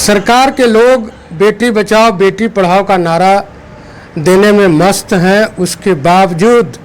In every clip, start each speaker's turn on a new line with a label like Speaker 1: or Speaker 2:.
Speaker 1: सरकार के लोग बेटी बचाओ बेटी पढ़ाओ का नारा देने में मस्त हैं, उसके बावजूद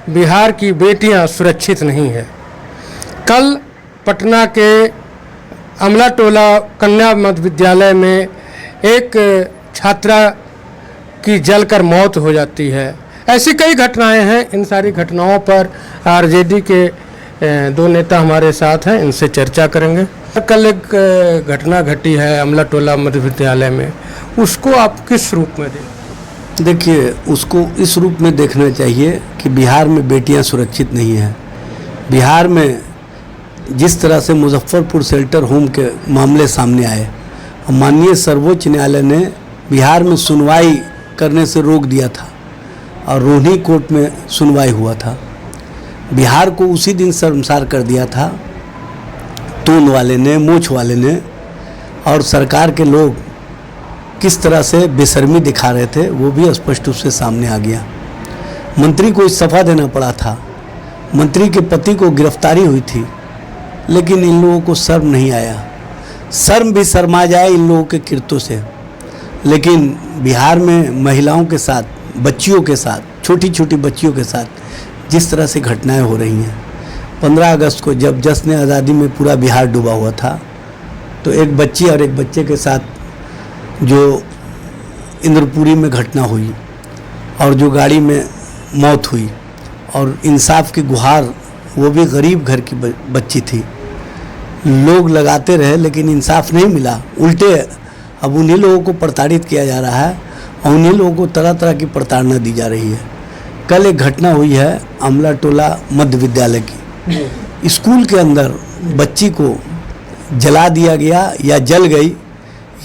Speaker 1: बिहार की बेटियां सुरक्षित नहीं है। कल पटना के अमला टोला कन्या मध्य विद्यालय में एक छात्रा की जलकर मौत हो जाती है। ऐसी कई घटनाएं हैं। इन सारी घटनाओं पर आरजेडी के दो नेता हमारे साथ हैं, इनसे चर्चा करेंगे। कल एक घटना घटी है अमला टोला मध्य विद्यालय में, उसको आप किस रूप में देखें?
Speaker 2: देखिए, उसको इस रूप में देखना चाहिए कि बिहार में बेटियां सुरक्षित नहीं हैं। बिहार में जिस तरह से मुजफ्फरपुर शेल्टर होम के मामले सामने आए, माननीय सर्वोच्च न्यायालय ने बिहार में सुनवाई करने से रोक दिया था और रोहिणी कोर्ट में सुनवाई हुआ था। बिहार को उसी दिन शर्मसार कर दिया था तून वाले ने, मूछ वाले ने, और सरकार के लोग किस तरह से बेशर्मी दिखा रहे थे वो भी स्पष्ट रूप से सामने आ गया। मंत्री को इस्तीफा देना पड़ा था, मंत्री के पति को गिरफ्तारी हुई थी, लेकिन इन लोगों को शर्म नहीं आया। शर्म भी शर्मा जाए इन लोगों के कृत्यों से। लेकिन बिहार में महिलाओं के साथ, बच्चियों के साथ, छोटी छोटी बच्चियों के साथ जिस तरह से घटनाएं हो रही हैं, 15 अगस्त को जब जश्न आज़ादी में पूरा बिहार डूबा हुआ था, तो एक बच्ची और एक बच्चे के साथ जो इंद्रपुरी में घटना हुई और जो गाड़ी में मौत हुई, और इंसाफ की गुहार, वो भी गरीब घर की बच्ची थी। लोग लगाते रहे लेकिन इंसाफ नहीं मिला। उल्टे अब उन्हीं लोगों को प्रताड़ित किया जा रहा है और उन्हीं लोगों को तरह तरह की प्रताड़ना दी जा रही है। कल एक घटना हुई है अमला टोला मध्य विद्यालय की। स्कूल के अंदर बच्ची को जला दिया गया या जल गई,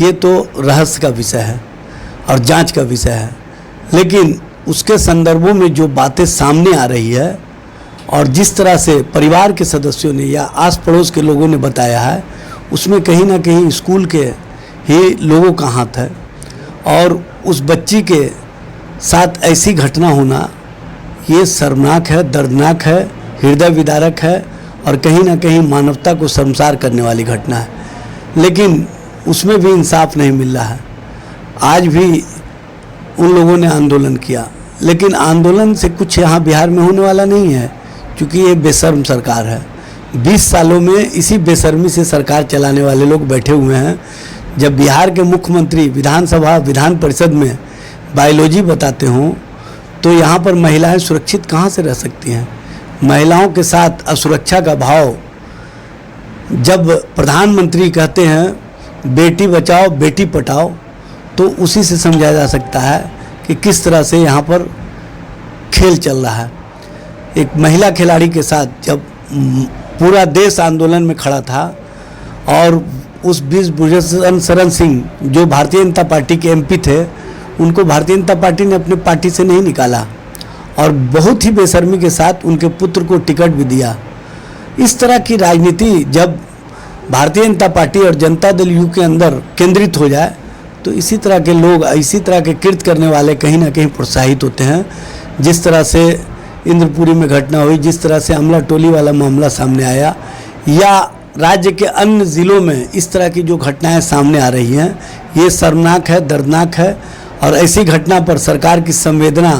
Speaker 2: ये तो रहस्य का विषय है और जांच का विषय है। लेकिन उसके संदर्भों में जो बातें सामने आ रही है और जिस तरह से परिवार के सदस्यों ने या आस पड़ोस के लोगों ने बताया है, उसमें कहीं ना कहीं स्कूल के ही लोगों का हाथ है। और उस बच्ची के साथ ऐसी घटना होना ये शर्मनाक है, दर्दनाक है, हृदय विदारक है और कहीं ना कहीं मानवता को शर्मसार करने वाली घटना है। लेकिन उसमें भी इंसाफ नहीं मिल रहा है। आज भी उन लोगों ने आंदोलन किया, लेकिन आंदोलन से कुछ यहाँ बिहार में होने वाला नहीं है, क्योंकि ये बेशर्म सरकार है। 20 सालों में इसी बेशर्मी से सरकार चलाने वाले लोग बैठे हुए हैं। जब बिहार के मुख्यमंत्री विधानसभा विधान परिषद में बायोलॉजी बताते हों, तो यहाँ पर महिलाएं सुरक्षित कहाँ से रह सकती हैं? महिलाओं के साथ असुरक्षा का भाव जब प्रधानमंत्री कहते हैं बेटी बचाओ बेटी पढ़ाओ, तो उसी से समझा जा सकता है कि किस तरह से यहाँ पर खेल चल रहा है। एक महिला खिलाड़ी के साथ जब पूरा देश आंदोलन में खड़ा था और उस भुजबल शरण सिंह जो भारतीय जनता पार्टी के एमपी थे, उनको भारतीय जनता पार्टी ने अपने पार्टी से नहीं निकाला और बहुत ही बेशर्मी के साथ उनके पुत्र को टिकट भी दिया। इस तरह की राजनीति जब भारतीय जनता पार्टी और जनता दल यू के अंदर केंद्रित हो जाए, तो इसी तरह के लोग, इसी तरह के कृत्य करने वाले कहीं ना कहीं प्रोत्साहित होते हैं। जिस तरह से इंद्रपुरी में घटना हुई, जिस तरह से अमला टोली वाला मामला सामने आया, या राज्य के अन्य ज़िलों में इस तरह की जो घटनाएं सामने आ रही हैं, ये शर्मनाक है, दर्दनाक है। और ऐसी घटना पर सरकार की संवेदना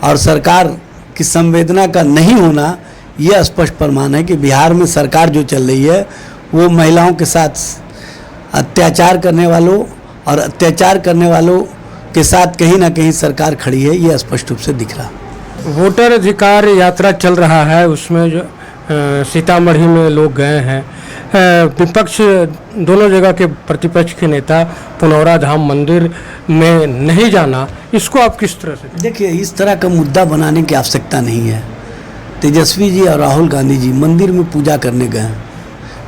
Speaker 2: और सरकार की संवेदना का नहीं होना, ये स्पष्ट प्रमाण है कि बिहार में सरकार जो चल रही है वो महिलाओं के साथ अत्याचार करने वालों और अत्याचार करने वालों के साथ कहीं ना कहीं सरकार खड़ी है, ये स्पष्ट रूप से दिख रहा।
Speaker 1: वोटर अधिकार यात्रा चल रहा है, उसमें जो सीतामढ़ी में लोग गए हैं। विपक्ष दोनों जगह के प्रतिपक्ष के नेता पुनौरा धाम मंदिर में नहीं जाना, इसको आप किस तरह से?
Speaker 2: देखिए, इस तरह का मुद्दा बनाने की आवश्यकता नहीं है। तेजस्वी जी और राहुल गांधी जी मंदिर में पूजा करने गए,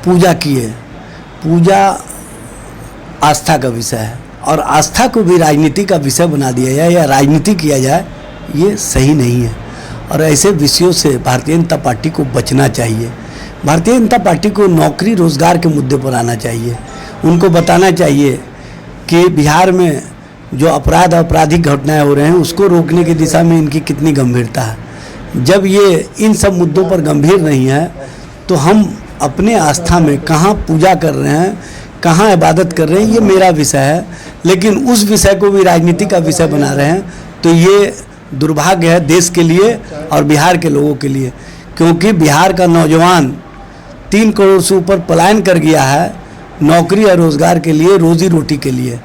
Speaker 2: पूजा किए। पूजा आस्था का विषय है और आस्था को भी राजनीति का विषय बना दिया जाए या राजनीति किया जाए, ये सही नहीं है। और ऐसे विषयों से भारतीय जनता पार्टी को बचना चाहिए। भारतीय जनता पार्टी को नौकरी रोजगार के मुद्दे पर आना चाहिए। उनको बताना चाहिए कि बिहार में जो अपराध आपराधिक घटनाएं हो रहे हैं, उसको रोकने की दिशा में इनकी कितनी गंभीरता है। जब ये इन सब मुद्दों पर गंभीर नहीं है, तो हम अपने आस्था में कहाँ पूजा कर रहे हैं, कहाँ इबादत कर रहे हैं, ये मेरा विषय है। लेकिन उस विषय को भी राजनीति का विषय बना रहे हैं, तो ये दुर्भाग्य है देश के लिए और बिहार के लोगों के लिए, क्योंकि बिहार का नौजवान 3 करोड़ से ऊपर पलायन कर गया है नौकरी और रोज़गार के लिए, रोजी रोटी के लिए।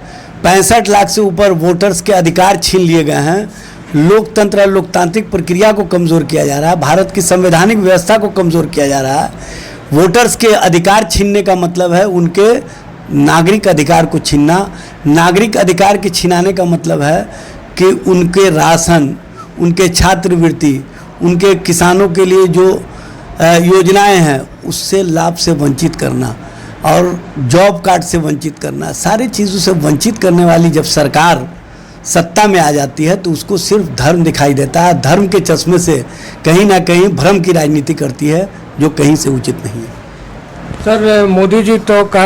Speaker 2: 65 लाख से ऊपर वोटर्स के अधिकार छीन लिए गए हैं। लोकतंत्र और लोकतांत्रिक प्रक्रिया को कमज़ोर किया जा रहा है, भारत की संवैधानिक व्यवस्था को कमज़ोर किया जा रहा है। वोटर्स के अधिकार छीनने का मतलब है उनके नागरिक अधिकार को छीनना। नागरिक अधिकार के छीनाने का मतलब है कि उनके राशन, उनके छात्रवृत्ति, उनके किसानों के लिए जो योजनाएं हैं उससे लाभ से वंचित करना और जॉब कार्ड से वंचित करना। सारी चीज़ों से वंचित करने वाली जब सरकार सत्ता में आ जाती है तो उसको सिर्फ धर्म दिखाई देता है। धर्म के चश्मे से कहीं ना कहीं भ्रम की राजनीति करती है, जो कहीं से उचित नहीं है।
Speaker 1: सर, मोदी जी तो का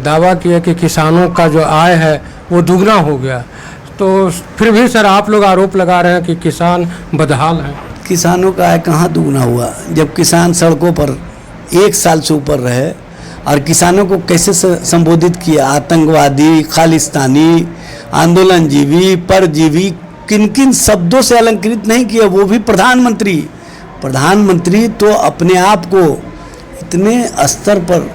Speaker 1: दावा किया कि किसानों का जो आय है वो दुगना हो गया, तो फिर भी सर आप लोग आरोप लगा रहे हैं कि किसान बदहाल हैं।
Speaker 2: किसानों का आय कहाँ दुगना हुआ, जब किसान सड़कों पर 1 साल से ऊपर रहे। और किसानों को कैसे संबोधित किया, आतंकवादी, खालिस्तानी, आंदोलनजीवी, परजीवी, किन किन शब्दों से अलंकृत नहीं किया, वो भी प्रधानमंत्री। प्रधानमंत्री तो अपने आप को इतने स्तर पर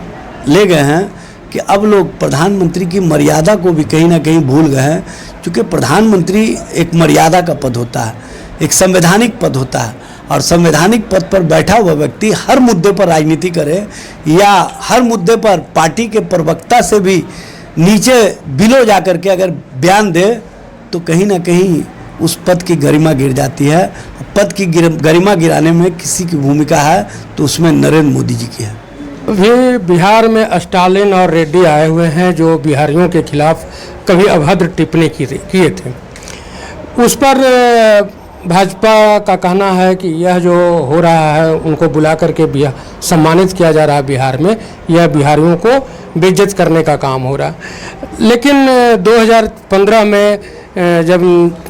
Speaker 2: ले गए हैं कि अब लोग प्रधानमंत्री की मर्यादा को भी कहीं ना कहीं भूल गए हैं, क्योंकि प्रधानमंत्री एक मर्यादा का पद होता है, एक संवैधानिक पद होता है। और संवैधानिक पद पर बैठा हुआ व्यक्ति हर मुद्दे पर राजनीति करे या हर मुद्दे पर पार्टी के प्रवक्ता से भी नीचे बिलो जा कर के अगर बयान दे तो कहीं ना कहीं उस पद की गरिमा गिर जाती है। पद की गरिमा गिराने में किसी की भूमिका है तो उसमें नरेंद्र मोदी जी की है।
Speaker 1: भी बिहार में स्टालिन और रेड्डी आए हुए हैं जो बिहारियों के खिलाफ कभी अभद्र टिप्पणी किए थे। उस पर भाजपा का कहना है कि यह जो हो रहा है उनको बुला करके सम्मानित किया जा रहा है बिहार में, यह बिहारियों को बेइज्जत करने का काम हो रहा है। लेकिन 2015 में जब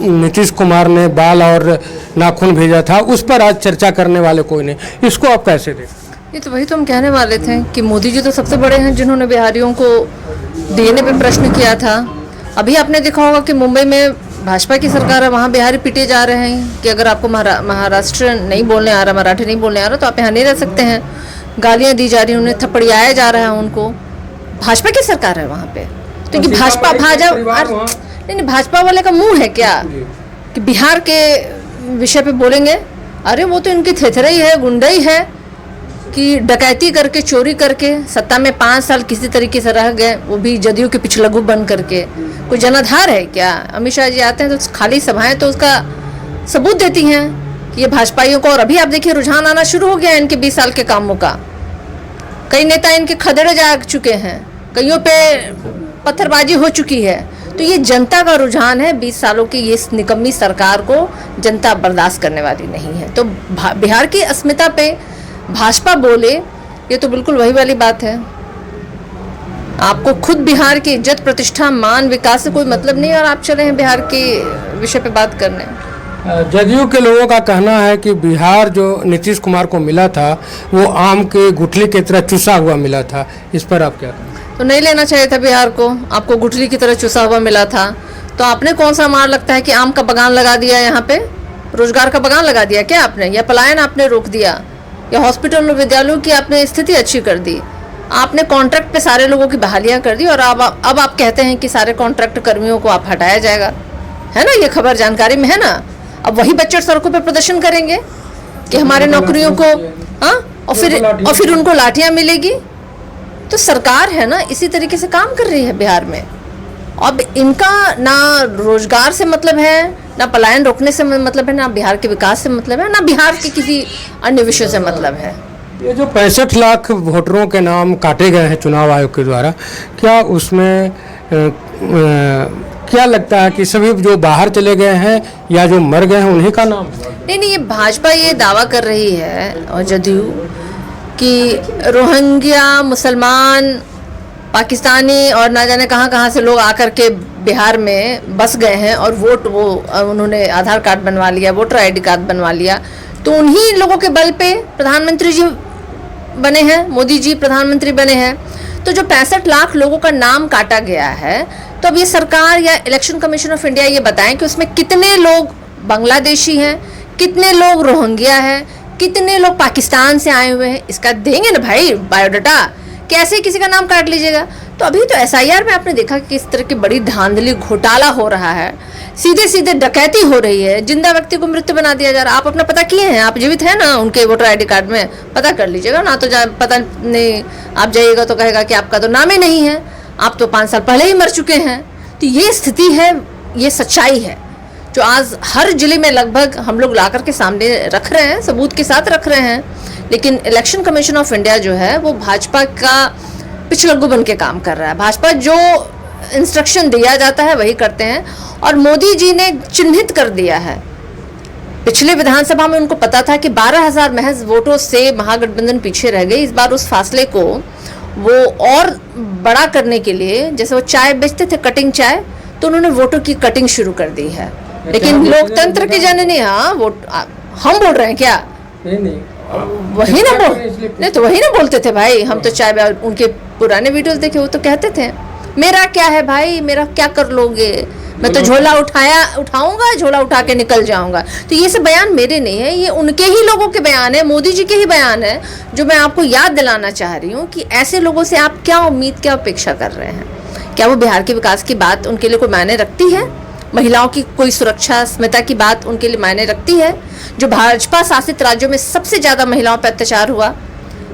Speaker 1: नीतीश कुमार ने बाल और नाखून भेजा था उस पर आज चर्चा करने वाले कोई नहीं, इसको आप कैसे देखते?
Speaker 3: ये तो वही तो हम कहने वाले थे कि मोदी जी तो सबसे बड़े हैं जिन्होंने बिहारियों को देने पे प्रश्न किया था। अभी आपने देखा होगा कि मुंबई में भाजपा की सरकार है, वहाँ बिहारी पीटे जा रहे हैं कि अगर आपको महाराष्ट्र नहीं बोलने आ रहा, मराठी नहीं बोलने आ रहा तो आप यहाँ नहीं रह सकते हैं। गालियाँ दी जा रही हैं, उन्हें थप्पड़ियाया जा रहा है उनको। भाजपा की सरकार है वहाँ पे, तो कि भाजपा नहीं, भाजपा वाले का मुंह है क्या कि बिहार के विषय पे बोलेंगे? अरे वो तो इनकी थेथरे ही है, गुंडा ही है कि डकैती करके, चोरी करके सत्ता में 5 साल किसी तरीके से रह गए, वो भी जदयू के पिछलग्गू बन करके। कोई जनाधार है क्या? अमित शाह जी आते हैं तो खाली सभाएं तो उसका सबूत देती हैं कि ये भाजपाइयों को। और अभी आप देखिए रुझान आना शुरू हो गया है इनके 20 साल के कामों का। कई नेता इनके खदेड़े जा चुके हैं, कईयों पे पत्थरबाजी हो चुकी है। तो ये जनता का रुझान है। 20 सालों की ये निकम्मी सरकार को जनता बर्दाश्त करने वाली नहीं है। तो बिहार की अस्मिता पे भाजपा बोले, ये तो बिल्कुल वही वाली बात है। आपको खुद बिहार की इज्जत, प्रतिष्ठा, मान, विकास से कोई मतलब नहीं और आप चले हैं बिहार के विषय पे बात करने।
Speaker 1: जदयू के लोगों का कहना है कि बिहार जो नीतीश कुमार को मिला था वो आम के गुठली की तरह चुसा हुआ मिला था, इस पर आप क्या कहें?
Speaker 3: तो नहीं लेना चाहिए था बिहार को। आपको गुठली की तरह चुसा हुआ मिला था तो आपने कौन सा मार लगता है कि आम का बगान लगा दिया, यहाँ पे रोजगार का बगान लगा दिया क्या आपने? या पलायन आपने रोक दिया, या हॉस्पिटल और विद्यालयों की आपने स्थिति अच्छी कर दी। आपने कॉन्ट्रैक्ट पे सारे लोगों की बहालियां कर दी और अब आप कहते हैं कि सारे कॉन्ट्रैक्ट कर्मियों को आप हटाया जाएगा, है ना? ये खबर जानकारी में है ना। अब वही बच्चे सड़कों पे प्रदर्शन करेंगे कि हमारे नौकरियों को, हाँ, और फिर उनको लाठियां मिलेगी। तो सरकार है ना इसी तरीके से काम कर रही है बिहार में। अब इनका ना रोजगार से मतलब है, ना पलायन रोकने से मतलब है, ना बिहार के विकास से मतलब है, ना बिहार के किसी अन्य विषय से मतलब है।
Speaker 1: ये जो 65 लाख वोटरों के नाम काटे गए हैं चुनाव आयोग के द्वारा, क्या उसमें क्या लगता है कि सभी जो बाहर चले गए हैं या जो मर गए हैं उन्हीं का नाम?
Speaker 3: नहीं, ये भाजपा ये दावा कर रही है और जदयू कि रोहिंग्या, मुसलमान, पाकिस्तानी और ना जाने कहाँ से लोग आकर के बिहार में बस गए हैं और उन्होंने आधार कार्ड बनवा लिया, वोटर ID कार्ड बनवा लिया। तो उन्हीं लोगों के बल पे प्रधानमंत्री जी बने हैं, मोदी जी प्रधानमंत्री बने हैं। तो जो 65 लाख लोगों का नाम काटा गया है, तो अब ये सरकार या इलेक्शन कमीशन ऑफ इंडिया ये बताएं कि उसमें कितने लोग बांग्लादेशी हैं, कितने लोग रोहिंग्या हैं, कितने लोग पाकिस्तान से आए हुए हैं। इसका देंगे ना भाई बायोडाटा, कैसे किसी का नाम काट लीजिएगा। तो अभी तो एसआईआर में आपने देखा कि किस तरह की बड़ी धांधली घोटाला हो रहा है, सीधे सीधे डकैती हो रही है, जिंदा व्यक्ति को मृत्यु बना दिया जा रहा है। आप अपना पता किए हैं, आप जीवित हैं ना, उनके वोटर आईडी कार्ड में पता कर लीजिएगा ना, तो पता नहीं आप जाइएगा तो कहेगा कि आपका तो नाम ही नहीं है, आप तो 5 साल पहले ही मर चुके हैं। तो ये स्थिति है, ये सच्चाई है जो आज हर जिले में लगभग हम लोग ला करके सामने रख रहे हैं, सबूत के साथ रख रहे हैं। लेकिन इलेक्शन कमीशन ऑफ इंडिया जो है वो भाजपा का पिछलग्गू बन के काम कर रहा है। भाजपा जो इंस्ट्रक्शन दिया जाता है वही करते हैं, और मोदी जी ने चिन्हित कर दिया है। पिछले विधानसभा में उनको पता था कि 12,000 महज वोटों से महागठबंधन पीछे रह गई। इस बार उस फासले को वो और बड़ा करने के लिए, जैसे वो चाय बेचते थे कटिंग चाय, तो उन्होंने वोटों की कटिंग शुरू कर दी है। लेकिन लोकतंत्र की जननी, हाँ वोट हम बोल रहे हैं क्या?
Speaker 1: नहीं
Speaker 3: वही ना नहीं तो वही ना बोलते थे भाई, हम तो चाय, उनके पुराने वीडियोस देखे वो तो कहते थे मेरा क्या है भाई, मेरा क्या कर लोगे, मैं तो झोला उठाऊंगा, झोला उठा के निकल जाऊंगा। तो ये सब बयान मेरे नहीं है, ये उनके ही लोगों के बयान है, मोदी जी के ही बयान है, जो मैं आपको याद दिलाना चाह रही हूँ कि ऐसे लोगों से आप क्या उम्मीद, क्या अपेक्षा कर रहे हैं? क्या वो बिहार के विकास की बात उनके लिए कोई मायने रखती है? महिलाओं की कोई सुरक्षा, अस्मिता की बात उनके लिए मायने रखती है? जो भाजपा शासित राज्यों में सबसे ज्यादा महिलाओं पर अत्याचार हुआ,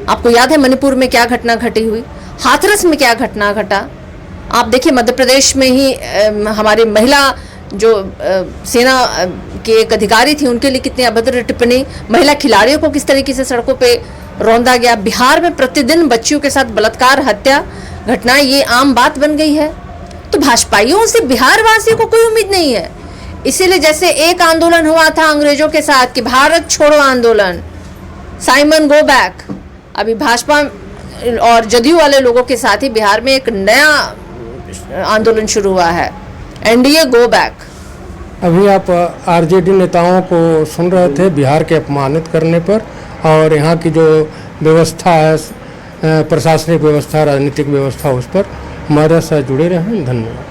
Speaker 3: आपको याद है मणिपुर में क्या घटना घटी हुई, हाथरस में क्या घटना घटा। आप देखिए मध्य प्रदेश में ही हमारी महिला जो सेना के एक अधिकारी थी, उनके लिए कितनी अभद्र टिप्पणी, महिला खिलाड़ियों को किस तरीके से सड़कों पे रौंदा गया। बिहार में प्रतिदिन बच्चियों के साथ बलात्कार, हत्या घटना, ये आम बात बन गई है। तो भाजपाइयों से बिहार वासियों को कोई उम्मीद नहीं है। इसीलिए जैसे एक आंदोलन हुआ था अंग्रेजों के साथ कि भारत छोड़ो आंदोलन, साइमन गो बैक, अभी भाजपा और जदयू वाले लोगों के साथ ही बिहार में एक नया आंदोलन शुरू हुआ है, एनडीए गो बैक।
Speaker 1: अभी आप आरजेडी नेताओं को सुन रहे थे बिहार के अपमानित करने पर, और यहाँ की जो व्यवस्था है, प्रशासनिक व्यवस्था, राजनीतिक व्यवस्था, उस पर हमारे साथ जुड़े रहें। धन्यवाद।